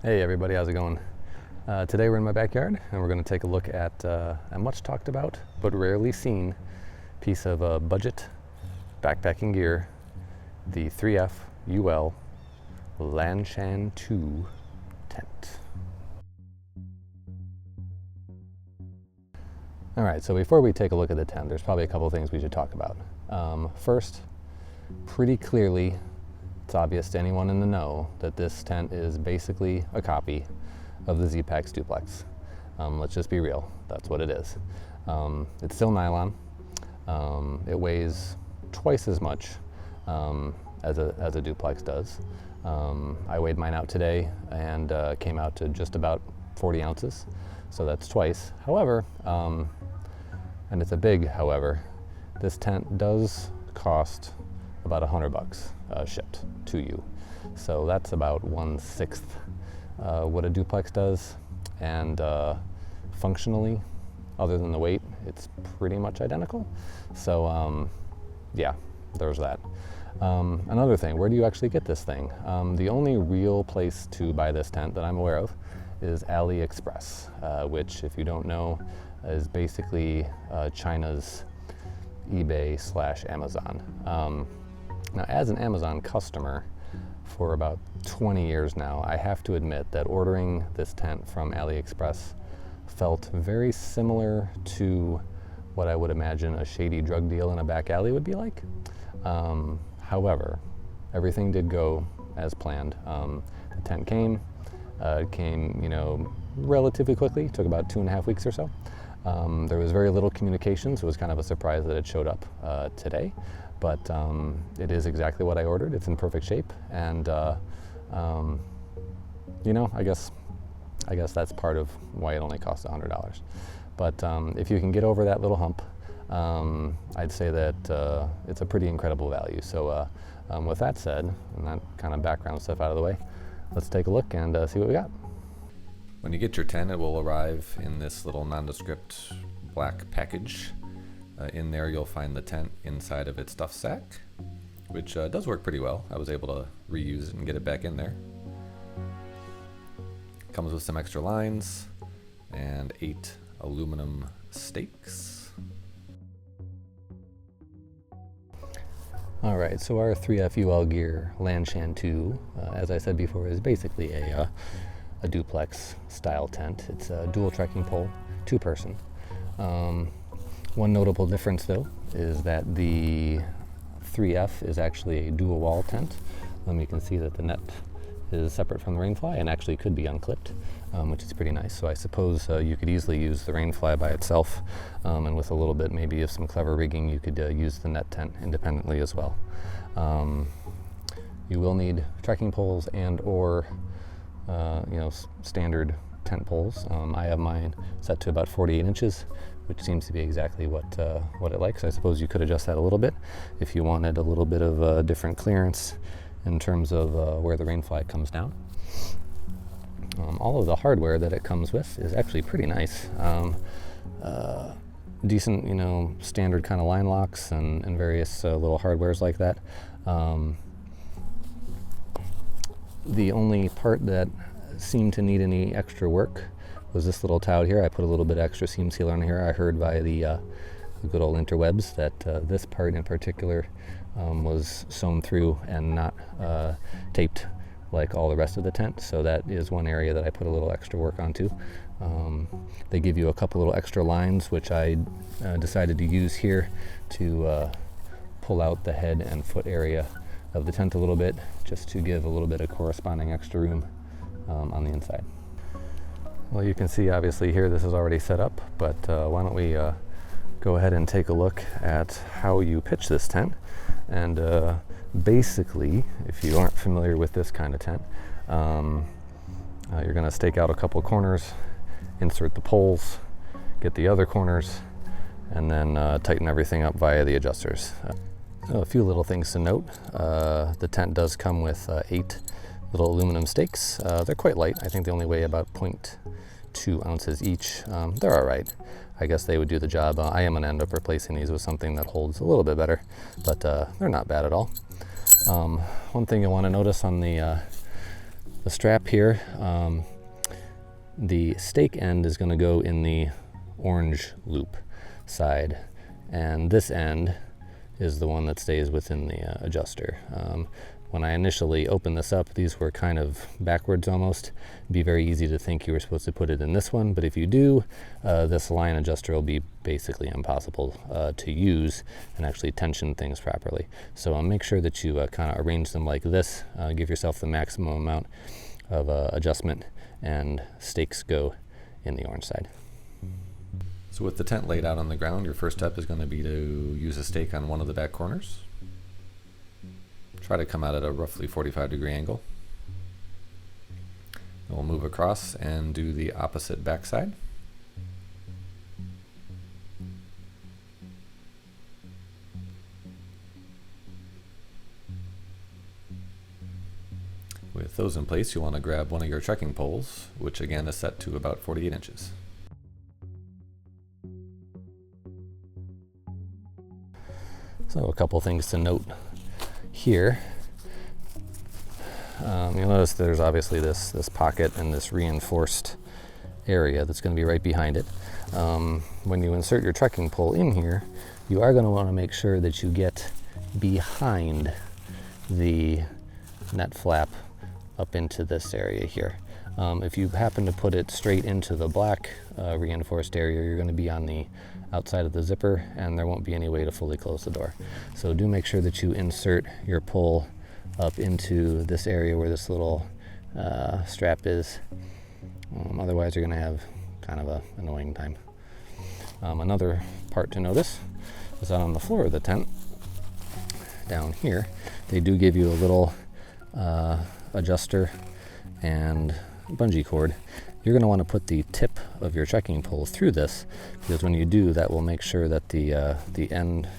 Hey everybody, how's it going? Today we're in my backyard and we're going to take a look at a much talked about but rarely seen piece of budget backpacking gear, the 3F UL Lanshan 2 tent. Alright, so before we take a look at the tent, there's probably a couple things we should talk about. First, pretty clearly, it's obvious to anyone in the know that this tent is basically a copy of the ZPacks Duplex. Let's just be real, that's what it is. It's still nylon. It weighs twice as much as a Duplex does. I weighed mine out today and came out to just about 40 ounces, so that's twice. However, and it's a big however, this tent does cost about $100 shipped to you. So that's about 1/6 what a Duplex does, and functionally, other than the weight, it's pretty much identical. So yeah, there's that. Another thing, where do you actually get this thing? The only real place to buy this tent that I'm aware of is AliExpress, which, if you don't know, is basically China's eBay/Amazon. Now, as an Amazon customer for about 20 years now, I have to admit that ordering this tent from AliExpress felt very similar to what I would imagine a shady drug deal in a back alley would be like. However, everything did go as planned. The tent came, relatively quickly. It took about 2.5 weeks or so. There was very little communication, so it was kind of a surprise that it showed up today. But it is exactly what I ordered. It's in perfect shape, and I guess that's part of why it only costs $100. But if you can get over that little hump, I'd say that it's a pretty incredible value. So with that said, and that kind of background stuff out of the way, let's take a look and see what we got. When you get your tent, it will arrive in this little nondescript black package. In there you'll find the tent inside of its stuff sack, which does work pretty well. I was able to reuse it and get it back in there. Comes with some extra lines and 8 aluminum stakes. Alright, so our 3F UL Gear Lanshan 2, as I said before, is basically a duplex style tent. It's a dual trekking pole, 2-person. One notable difference, though, is that the 3F is actually a dual wall tent. You can see that the net is separate from the rainfly and actually could be unclipped, which is pretty nice. So I suppose you could easily use the rainfly by itself, and with a little bit maybe of some clever rigging, you could use the net tent independently as well. You will need trekking poles and or standard tent poles. I have mine set to about 48 inches, which seems to be exactly what it likes. I suppose you could adjust that a little bit if you wanted a little bit of different clearance in terms of where the rainfly comes down. All of the hardware that it comes with is actually pretty nice. Decent, standard kind of line locks and various little hardwares like that. The only part that seemed to need any extra work was this little tout here. I put a little bit extra seam sealer on here. I heard via the good old interwebs that this part in particular was sewn through and not taped like all the rest of the tent. So that is one area that I put a little extra work onto. They give you a couple little extra lines, which I decided to use here to pull out the head and foot area of the tent a little bit, just to give a little bit of corresponding extra room on the inside. Well, you can see obviously here this is already set up, but why don't we go ahead and take a look at how you pitch this tent. And basically, if you aren't familiar with this kind of tent, you're going to stake out a couple corners, insert the poles, get the other corners, and then tighten everything up via the adjusters. A few little things to note. The tent does come with 8 little aluminum stakes. They're quite light. I think they only weigh about 0.2 ounces each. They're all right. I guess they would do the job. I am going to end up replacing these with something that holds a little bit better, but they're not bad at all. One thing you'll want to notice on the The strap here, the stake end is going to go in the orange loop side, and this end is the one that stays within the adjuster. When I initially opened this up, these were kind of backwards almost. It'd be very easy to think you were supposed to put it in this one, but if you do, this line adjuster will be basically impossible to use and actually tension things properly. So make sure that you kind of arrange them like this, give yourself the maximum amount of adjustment, and stakes go in the orange side. So with the tent laid out on the ground, your first step is going to be to use a stake on one of the back corners. Try to come out at a roughly 45-degree angle. And we'll move across and do the opposite back side. With those in place, you'll want to grab one of your trekking poles, which again is set to about 48 inches. So a couple things to note here. You'll notice there's obviously this pocket and this reinforced area that's going to be right behind it. When you insert your trekking pole in here, you are going to want to make sure that you get behind the net flap up into this area here. If you happen to put it straight into the black reinforced area, you're going to be on the outside of the zipper and there won't be any way to fully close the door. So do make sure that you insert your pole up into this area where this little strap is. Otherwise you're going to have kind of an annoying time. Another part to notice is that on the floor of the tent, down here, they do give you a little adjuster and bungee cord. You're going to want to put the tip of your trekking pole through this, because when you do, that will make sure that the end,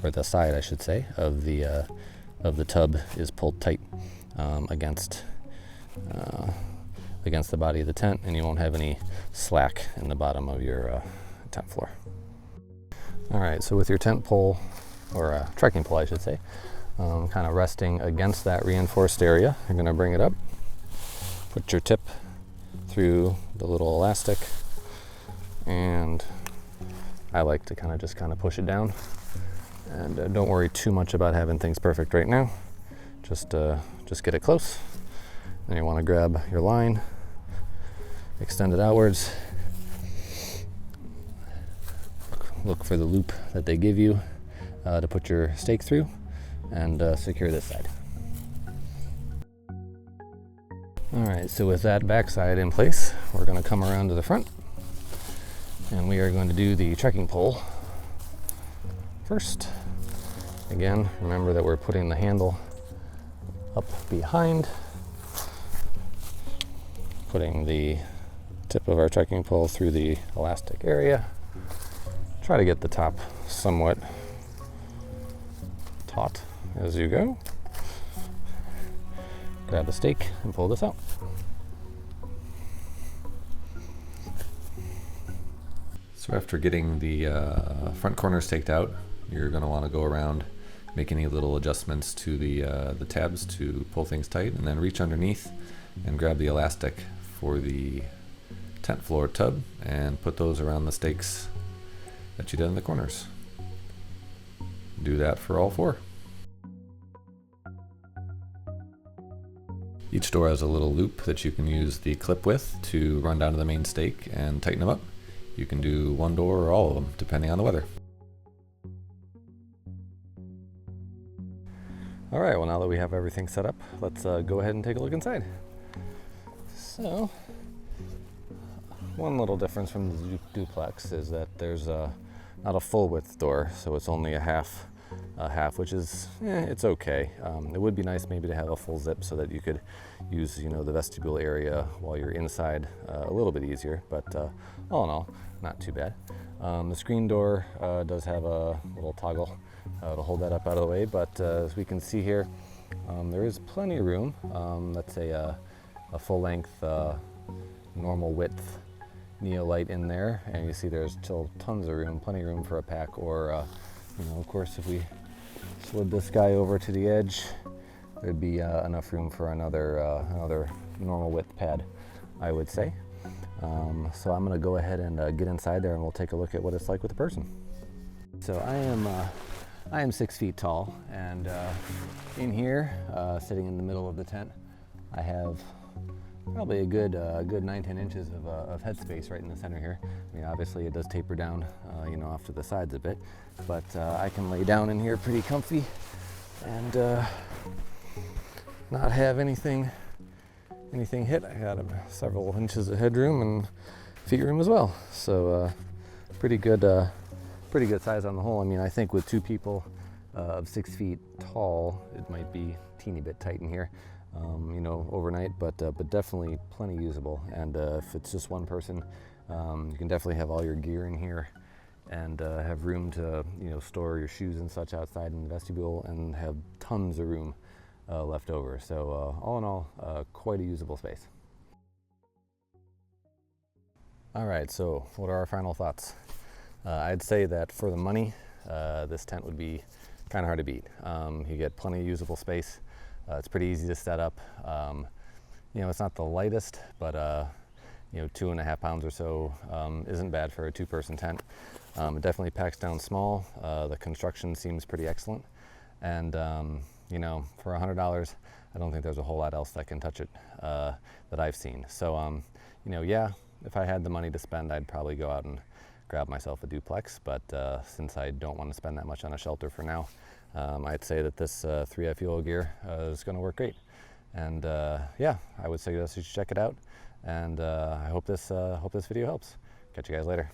or the side I should say, of the tub is pulled tight against the body of the tent, and you won't have any slack in the bottom of your tent floor. All right, so with your tent pole, or trekking pole I should say, kind of resting against that reinforced area, you're going to bring it up, put your tip through the little elastic, and I like to kind of push it down. And don't worry too much about having things perfect right now. Just get it close. Then you want to grab your line, extend it outwards, look for the loop that they give you to put your stake through, and secure this side. All right, so with that backside in place, we're going to come around to the front, and we are going to do the trekking pole first. Again, remember that we're putting the handle up behind, putting the tip of our trekking pole through the elastic area. Try to get the top somewhat taut as you go. Grab a stake and pull this out. So after getting the front corners staked out, you're going to want to go around, make any little adjustments to the tabs to pull things tight, and then reach underneath and grab the elastic for the tent floor tub and put those around the stakes that you did in the corners. Do that for all four. Each door has a little loop that you can use the clip with to run down to the main stake and tighten them up. You can do one door or all of them, depending on the weather. All right, well, now that we have everything set up, let's go ahead and take a look inside. So, one little difference from the duplex is that there's not a full width door, so it's only a half, which is, it's okay. It would be nice maybe to have a full zip so that you could use, the vestibule area while you're inside a little bit easier, but all in all, not too bad. The screen door does have a little toggle to hold that up out of the way, but as we can see here, there is plenty of room. That's a full-length, normal width neolite in there, and you see there's still tons of room, plenty of room for a pack, or of course, if we slid this guy over to the edge, there'd be enough room for another normal width pad, I would say. So I'm going to go ahead and get inside there, and we'll take a look at what it's like with a person. So I am 6 feet tall, and in here, sitting in the middle of the tent, I have probably a good 9-10 inches of headspace right in the center here. I mean, obviously it does taper down, you know, off to the sides a bit, but I can lay down in here pretty comfy and not have anything hit. I got several inches of headroom and feet room as well, so pretty good size on the whole. I mean, I think with 2 people of 6 feet tall, it might be a teeny bit tight in here, you know, overnight, but definitely plenty usable. And if it's just one person, you can definitely have all your gear in here and have room to, you know, store your shoes and such outside in the vestibule, and have tons of room left over. So all in all, quite a usable space. All right, so what are our final thoughts? I'd say that for the money, this tent would be kind of hard to beat. You get plenty of usable space. It's pretty easy to set up. You know, it's not the lightest, but you know, 2.5 pounds or so isn't bad for a 2-person tent. It definitely packs down small. The construction seems pretty excellent, and you know, for $100, I don't think there's a whole lot else that can touch it that I've seen. So you know, yeah, if I had the money to spend, I'd probably go out and grab myself a duplex, but since I don't want to spend that much on a shelter for now, I'd say that this 3F UL Gear is going to work great. And yeah, I would suggest you should check it out, and I hope this video helps. Catch you guys later.